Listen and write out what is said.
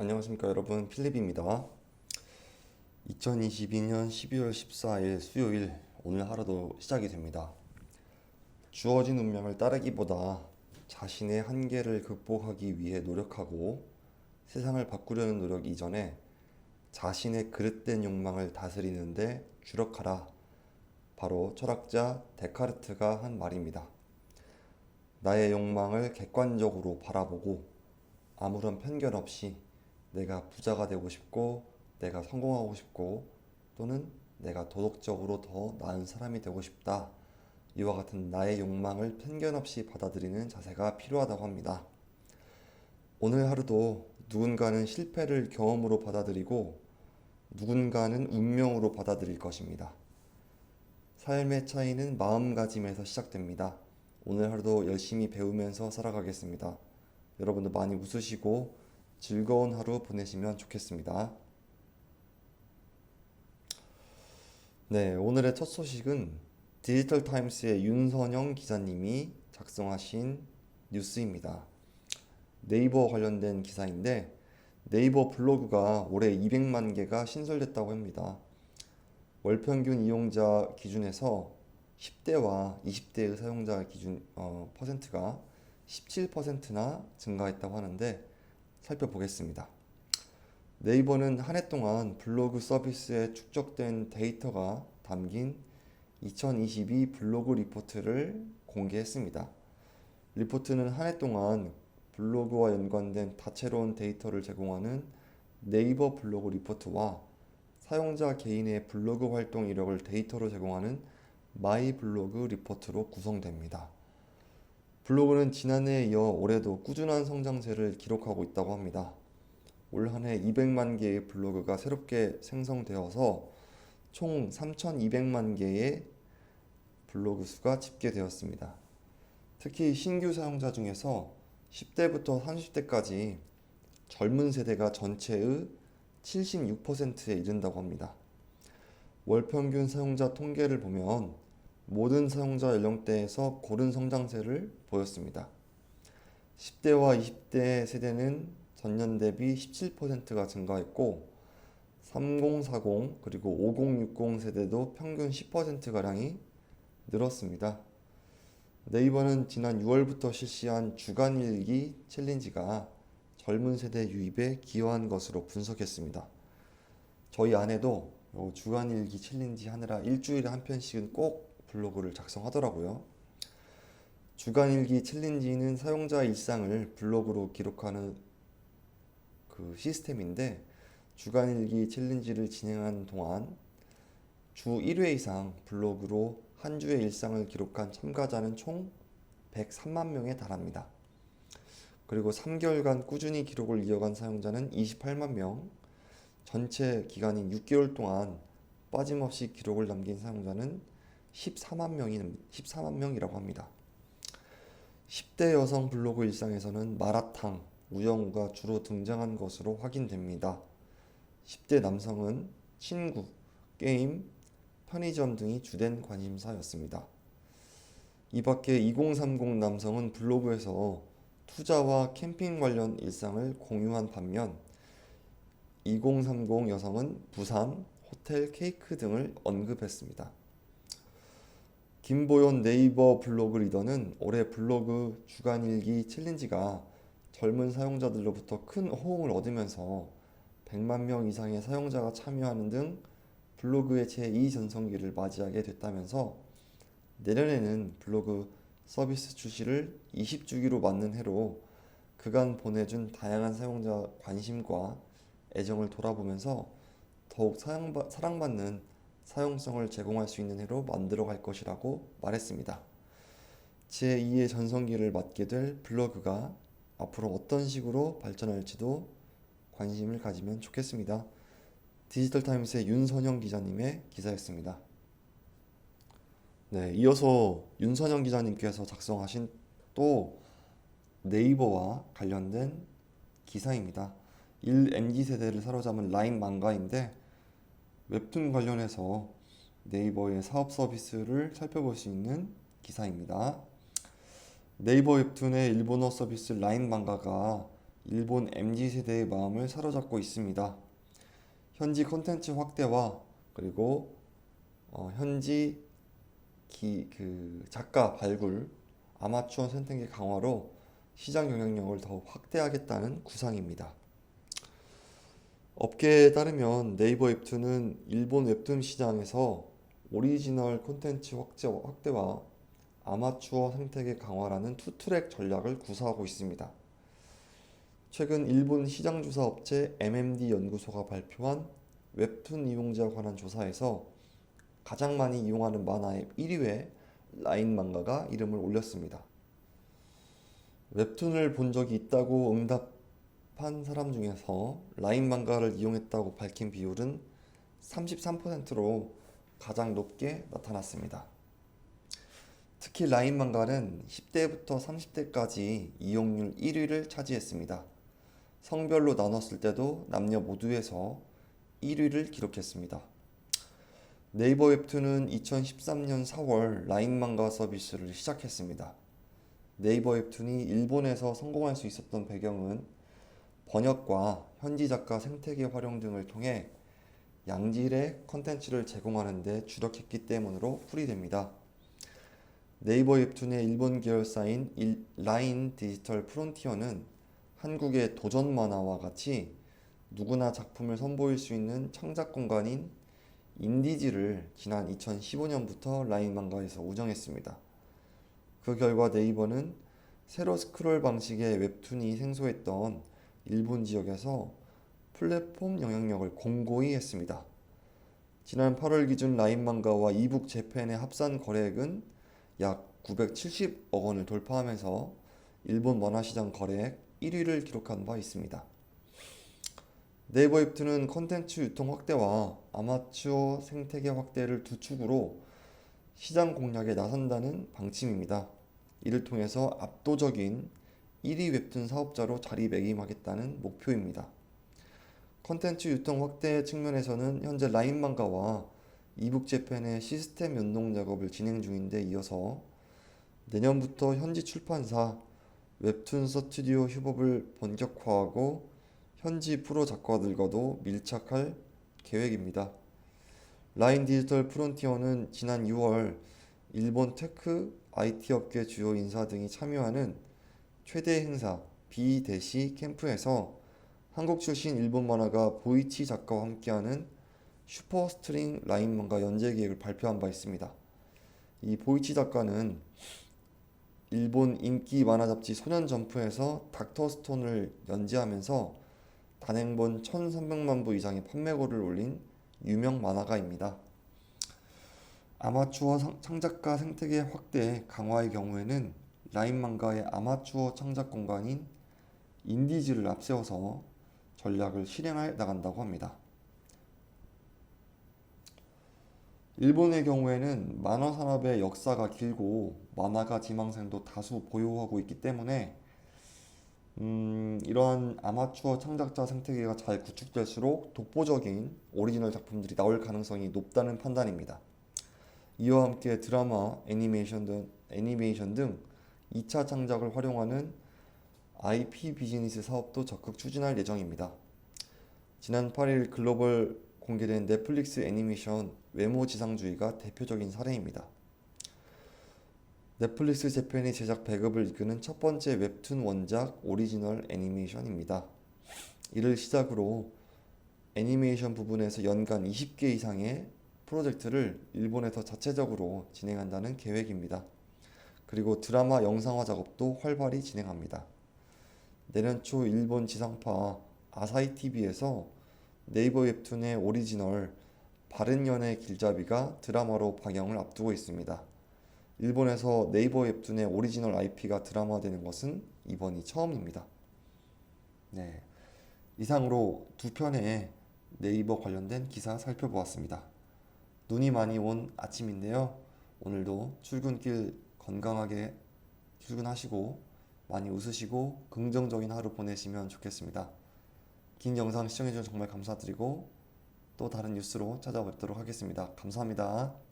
안녕하십니까 여러분, 필립입니다. 2022년 12월 14일 수요일, 오늘 하루도 시작이 됩니다. 주어진 운명을 따르기보다 자신의 한계를 극복하기 위해 노력하고 세상을 바꾸려는 노력 이전에 자신의 그릇된 욕망을 다스리는데 주력하라. 바로 철학자 데카르트가 한 말입니다. 나의 욕망을 객관적으로 바라보고 아무런 편견 없이 내가 부자가 되고 싶고, 내가 성공하고 싶고, 또는 내가 도덕적으로 더 나은 사람이 되고 싶다. 이와 같은 나의 욕망을 편견 없이 받아들이는 자세가 필요하다고 합니다. 오늘 하루도 누군가는 실패를 경험으로 받아들이고, 누군가는 운명으로 받아들일 것입니다. 삶의 차이는 마음가짐에서 시작됩니다. 오늘 하루도 열심히 배우면서 살아가겠습니다. 여러분도 많이 웃으시고 즐거운 하루 보내시면 좋겠습니다. 네, 오늘의 첫 소식은 디지털 타임스의 윤선영 기자님이 작성하신 뉴스입니다. 네이버 관련된 기사인데, 네이버 블로그가 올해 200만 개가 신설됐다고 합니다. 월 평균 이용자 기준에서 10대와 20대의 사용자 기준 퍼센트가 17%나 증가했다고 하는데, 살펴보겠습니다. 네이버는 한 해 동안 블로그 서비스에 축적된 데이터가 담긴 2022 블로그 리포트를 공개했습니다. 리포트는 한 해 동안 블로그와 연관된 다채로운 데이터를 제공하는 네이버 블로그 리포트와 사용자 개인의 블로그 활동 이력을 데이터로 제공하는 마이 블로그 리포트로 구성됩니다. 블로그는 지난해에 이어 올해도 꾸준한 성장세를 기록하고 있다고 합니다. 올 한 해 200만 개의 블로그가 새롭게 생성되어서 총 3,200만 개의 블로그 수가 집계되었습니다. 특히 신규 사용자 중에서 10대부터 30대까지 젊은 세대가 전체의 76%에 이른다고 합니다. 월 평균 사용자 통계를 보면 모든 사용자 연령대에서 고른 성장세를 보였습니다. 10대와 20대 세대는 전년 대비 17%가 증가했고, 3040 그리고 5060 세대도 평균 10%가량이 늘었습니다. 네이버는 지난 6월부터 실시한 주간일기 챌린지가 젊은 세대 유입에 기여한 것으로 분석했습니다. 저희 아내도 주간일기 챌린지 하느라 일주일에 한 편씩은 꼭 블로그를 작성하더라고요. 주간일기 챌린지는 사용자 일상을 블로그로 기록하는 그 시스템인데, 주간일기 챌린지를 진행하는 동안 주 1회 이상 블로그로 한 주의 일상을 기록한 참가자는 총 103만 명에 달합니다. 그리고 3개월간 꾸준히 기록을 이어간 사용자는 28만 명, 전체 기간인 6개월 동안 빠짐없이 기록을 남긴 사용자는 14만 명이라고 합니다. 10대 여성 블로그 일상에서는 마라탕, 우영우가 주로 등장한 것으로 확인됩니다. 10대 남성은 친구, 게임, 편의점 등이 주된 관심사였습니다. 이 밖에 2030 남성은 블로그에서 투자와 캠핑 관련 일상을 공유한 반면, 2030 여성은 부산, 호텔, 케이크 등을 언급했습니다. 김보연 네이버 블로그 리더는 올해 블로그 주간일기 챌린지가 젊은 사용자들로부터 큰 호응을 얻으면서 100만 명 이상의 사용자가 참여하는 등 블로그의 제2전성기를 맞이하게 됐다면서, 내년에는 블로그 서비스 출시를 20주기로 맞는 해로 그간 보내준 다양한 사용자 관심과 애정을 돌아보면서 더욱 사랑받는 사용성을 제공할 수 있는 해로 만들어 갈 것이라고 말했습니다. 제2의 전성기를 맞게 될 블로그가 앞으로 어떤 식으로 발전할지도 관심을 가지면 좋겠습니다. 디지털 타임스의 윤선영 기자님의 기사였습니다. 네, 이어서 윤선영 기자님께서 작성하신 또 네이버와 관련된 기사입니다. 1MZ 세대를 사로잡은 라인 망가인데, 웹툰 관련해서 네이버의 사업 서비스를 살펴볼 수 있는 기사입니다. 네이버 웹툰의 일본어 서비스 라인 망가가 일본 MZ세대의 마음을 사로잡고 있습니다. 현지 콘텐츠 확대와 그리고 현지 작가 발굴, 아마추어 선택의 강화로 시장 영향력을 더 확대하겠다는 구상입니다. 업계에 따르면 네이버 웹툰은 일본 웹툰 시장에서 오리지널 콘텐츠 확대와 아마추어 생태계 강화라는 투트랙 전략을 구사하고 있습니다. 최근 일본 시장조사 업체 MMD 연구소가 발표한 웹툰 이용자에 관한 조사에서 가장 많이 이용하는 만화 앱 1위에 라인 만가가 이름을 올렸습니다. 웹툰을 본 적이 있다고 응답한 사람 중에서 라인 만가를 이용했다고 밝힌 비율은 33%로 가장 높게 나타났습니다. 특히 라인 만가는 10대부터 30대까지 이용률 1위를 차지했습니다. 성별로 나눴을 때도 남녀 모두에서 1위를 기록했습니다. 네이버 웹툰은 2013년 4월 라인 만가 서비스를 시작했습니다. 네이버 웹툰이 일본에서 성공할 수 있었던 배경은 번역과 현지 작가 생태계 활용 등을 통해 양질의 컨텐츠를 제공하는 데 주력했기 때문으로 풀이됩니다. 네이버 웹툰의 일본 계열사인 라인 디지털 프론티어는 한국의 도전 만화와 같이 누구나 작품을 선보일 수 있는 창작 공간인 인디지를 지난 2015년부터 라인 만가에서 운영했습니다. 그 결과 네이버는 세로 스크롤 방식의 웹툰이 생소했던 일본 지역에서 플랫폼 영향력을 공고히 했습니다. 지난 8월 기준 라인 만가와 이북 재팬의 합산 거래액은 약 970억 원을 돌파하면서 일본 만화시장 거래액 1위를 기록한 바 있습니다. 네이버 웹툰은 콘텐츠 유통 확대와 아마추어 생태계 확대를 두 축으로 시장 공략에 나선다는 방침입니다. 이를 통해서 압도적인 1위 웹툰 사업자로 자리매김하겠다는 목표입니다. 콘텐츠 유통 확대 측면에서는 현재 라인 만가와 이북 재팬의 시스템 연동 작업을 진행 중인데 이어서 내년부터 현지 출판사 웹툰 스튜디오 협업을 본격화하고 현지 프로 작가들과도 밀착할 계획입니다. 라인 디지털 프론티어는 지난 6월 일본 테크, IT 업계 주요 인사 등이 참여하는 최대 행사 비대시 캠프에서 한국 출신 일본 만화가 보이치 작가와 함께하는 슈퍼스트링 라인 만가 연재 계획을 발표한 바 있습니다. 이 보이치 작가는 일본 인기 만화 잡지 소년 점프에서 닥터 스톤을 연재하면서 단행본 1300만 부 이상의 판매고를 올린 유명 만화가입니다. 아마추어 창작가 생태계 확대 강화의 경우에는 라인 만가의 아마추어 창작 공간인 인디지를 앞세워서 전략을 실행해 나간다고 합니다. 일본의 경우에는 만화 산업의 역사가 길고 만화가 지망생도 다수 보유하고 있기 때문에 이러한 아마추어 창작자 생태계가 잘 구축될수록 독보적인 오리지널 작품들이 나올 가능성이 높다는 판단입니다. 이와 함께 드라마, 애니메이션 등 2차 창작을 활용하는 IP 비즈니스 사업도 적극 추진할 예정입니다. 지난 8일 글로벌 공개된 넷플릭스 애니메이션 외모지상주의가 대표적인 사례입니다. 넷플릭스 재팬이 제작 배급을 이끄는 첫 번째 웹툰 원작 오리지널 애니메이션입니다. 이를 시작으로 애니메이션 부분에서 연간 20개 이상의 프로젝트를 일본에서 자체적으로 진행한다는 계획입니다. 그리고 드라마 영상화 작업도 활발히 진행합니다. 내년 초 일본 지상파 아사히TV에서 네이버 웹툰의 오리지널 바른 연애 길잡이가 드라마로 방영을 앞두고 있습니다. 일본에서 네이버 웹툰의 오리지널 IP가 드라마되는 것은 이번이 처음입니다. 네, 이상으로 두 편의 네이버 관련된 기사 살펴보았습니다. 눈이 많이 온 아침인데요. 오늘도 출근길 건강하게 출근하시고 많이 웃으시고 긍정적인 하루 보내시면 좋겠습니다. 긴 영상 시청해주셔서 정말 감사드리고 또 다른 뉴스로 찾아뵙도록 하겠습니다. 감사합니다.